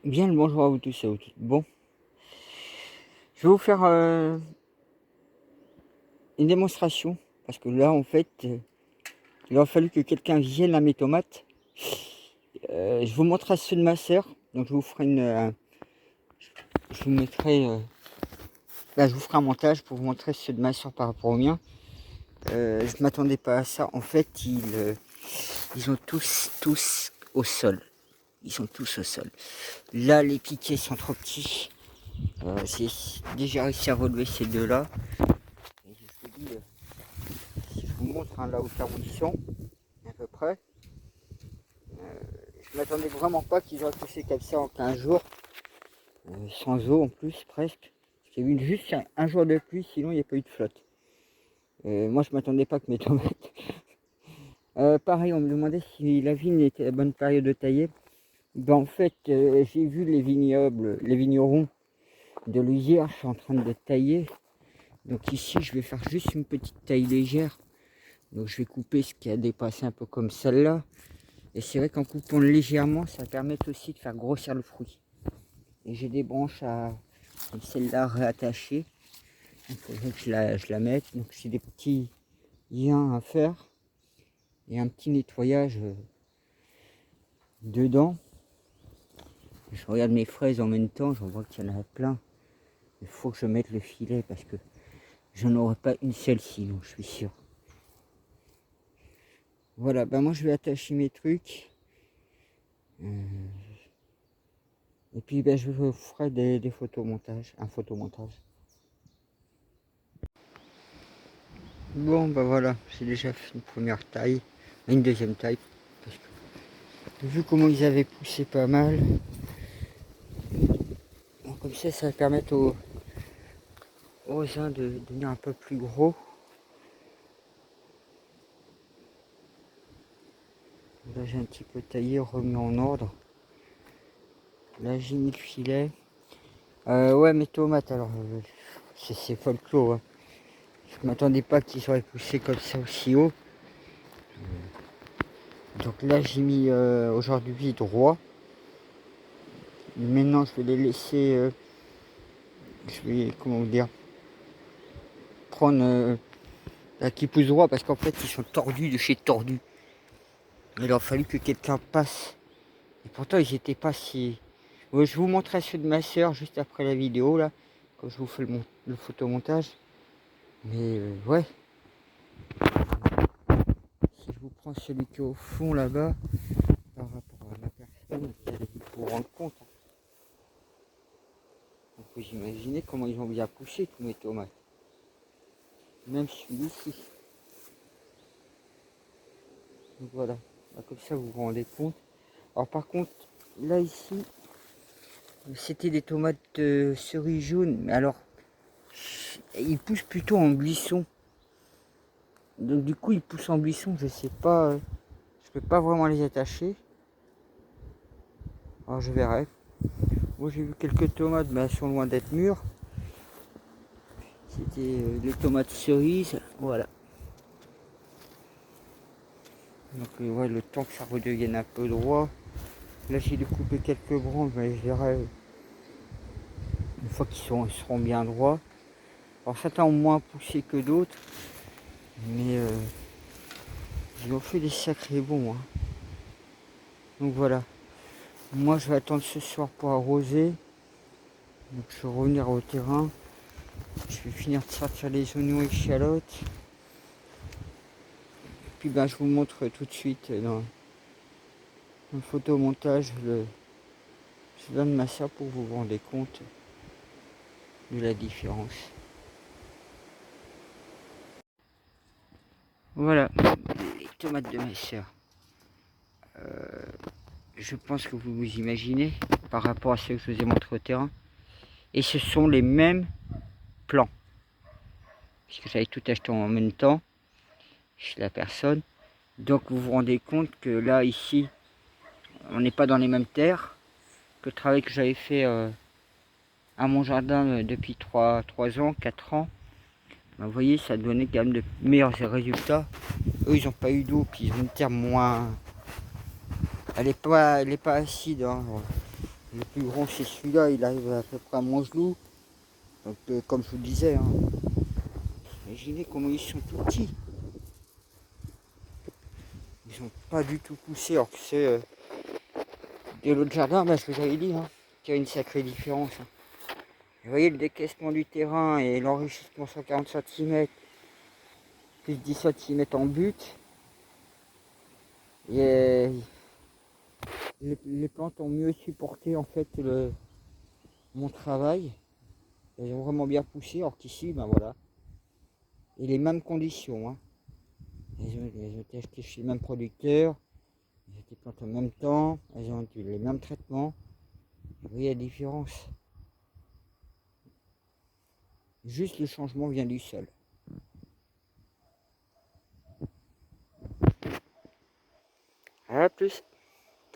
Bien le bonjour à vous tous et à vous toutes. Bon, je vais vous faire une démonstration parce que là en fait il a fallu que quelqu'un vienne à mes tomates. Je vous montrerai ceux de ma sœur, donc je vous ferai je vous mettrai là je vous ferai un montage pour vous montrer ceux de ma sœur par rapport aux miens. Je m'attendais pas à ça. En fait ils ont tous au sol. Ils sont tous au sol. Là les piquets sont trop petits. J'ai déjà réussi à relever ces deux là. Et je vous dis, si je vous montre hein, là où ça sont à peu près, je m'attendais vraiment pas qu'ils auraient poussé comme ça en 15 jours, sans eau en plus presque. J'ai eu juste un jour de pluie, sinon il n'y a pas eu de flotte. Moi je m'attendais pas que mes tomates. Pareil, on me demandait si la vigne était la bonne période de tailler. Ben, en fait, j'ai vu les vignobles, les vignerons de l'Usière, je suis en train de tailler. Donc ici, je vais faire juste une petite taille légère. Donc je vais couper ce qui a dépassé un peu comme celle-là. Et c'est vrai qu'en coupant légèrement, ça permet aussi de faire grossir le fruit. Et j'ai des branches comme celle-là réattachées. Il faudrait que je la mette. Donc c'est des petits liens à faire. Et un petit nettoyage dedans. Je regarde mes fraises en même temps, j'en vois qu'il y en a plein. Il faut que je mette le filet parce que je n'en aurai pas une seule sinon, je suis sûr. Voilà, ben moi je vais attacher mes trucs. Et puis ben, je vous ferai des photomontages, un photomontage. Bon ben voilà, j'ai déjà fait une première taille, une deuxième taille. Parce que, vu comment ils avaient poussé pas mal, bon, comme ça va permettre aux uns de devenir un peu plus gros. Là j'ai un petit peu taillé, remis en ordre. Là j'ai mis le filet. Ouais mes tomates alors, c'est folklore. Hein. Je m'attendais pas qu'ils auraient poussé comme ça aussi haut. Donc là j'ai mis aujourd'hui droit. Maintenant je vais les laisser, je vais comment vous dire, prendre qui poussent droit parce qu'en fait ils sont tordus de chez tordus. Il a fallu que quelqu'un passe. Et pourtant ils étaient pas si. Ouais, je vous montrerai ceux de ma soeur juste après la vidéo là, quand je vous fais le photomontage. Mais ouais. Si je vous prends celui qui est au fond là-bas, par rapport à ma personne, vous allez vous rendre compte. Hein. Donc vous imaginez comment ils ont bien poussé tous mes tomates. Même celui-ci. Donc voilà. Comme ça vous vous rendez compte. Alors par contre, là ici, c'était des tomates cerises jaunes. Mais alors, ils poussent plutôt en buisson. Donc du coup, ils poussent en buisson. Je sais pas, je peux pas vraiment les attacher. Alors je verrai. Moi j'ai vu quelques tomates, mais elles sont loin d'être mûres. C'était les tomates cerises. Voilà. Donc ouais, le temps que ça redevienne un peu droit. Là j'ai découpé quelques branches, mais je verrai une fois qu'ils seront bien droits. Alors certains ont moins poussé que d'autres, mais ils ont fait des sacrés bons. Hein. Donc voilà. Moi je vais attendre ce soir pour arroser. Donc je vais revenir au terrain. Je vais finir de sortir les oignons et échalotes. Puis ben je vous montre tout de suite dans le photomontage je donne ma soeur pour que vous vous rendez compte de la différence. Voilà les tomates de ma soeur. Je pense que vous vous imaginez par rapport à ce que je vous ai montré au terrain. Et ce sont les mêmes plants. Puisque j'avais tout acheté en même temps chez la personne. Donc vous vous rendez compte que là, ici, on n'est pas dans les mêmes terres. Que le travail que j'avais fait à mon jardin depuis 3 ans, 4 ans, ben, vous voyez, ça donnait quand même de meilleurs résultats. Eux, ils n'ont pas eu d'eau, puis ils ont une terre moins... Elle est pas acide. Hein. Le plus grand c'est celui-là, il arrive à peu près à mon genou. Donc comme je vous le disais, hein, imaginez comment ils sont tout petits. Ils sont pas du tout poussés, alors que c'est de l'autre jardin, ce que j'avais dit, hein, qu'il y a une sacrée différence. Hein. Vous voyez le décaissement du terrain et l'enrichissement 140 cm, plus 10 cm en but. Et les plantes ont mieux supporté en fait mon travail. Elles ont vraiment bien poussé, alors qu'ici, ben voilà. Et les mêmes conditions. Hein. Elles ont été achetées chez le même producteur. Elles ont été plantées en même temps. Elles ont eu les mêmes traitements. Vous voyez la différence. Juste le changement vient du sol. À plus.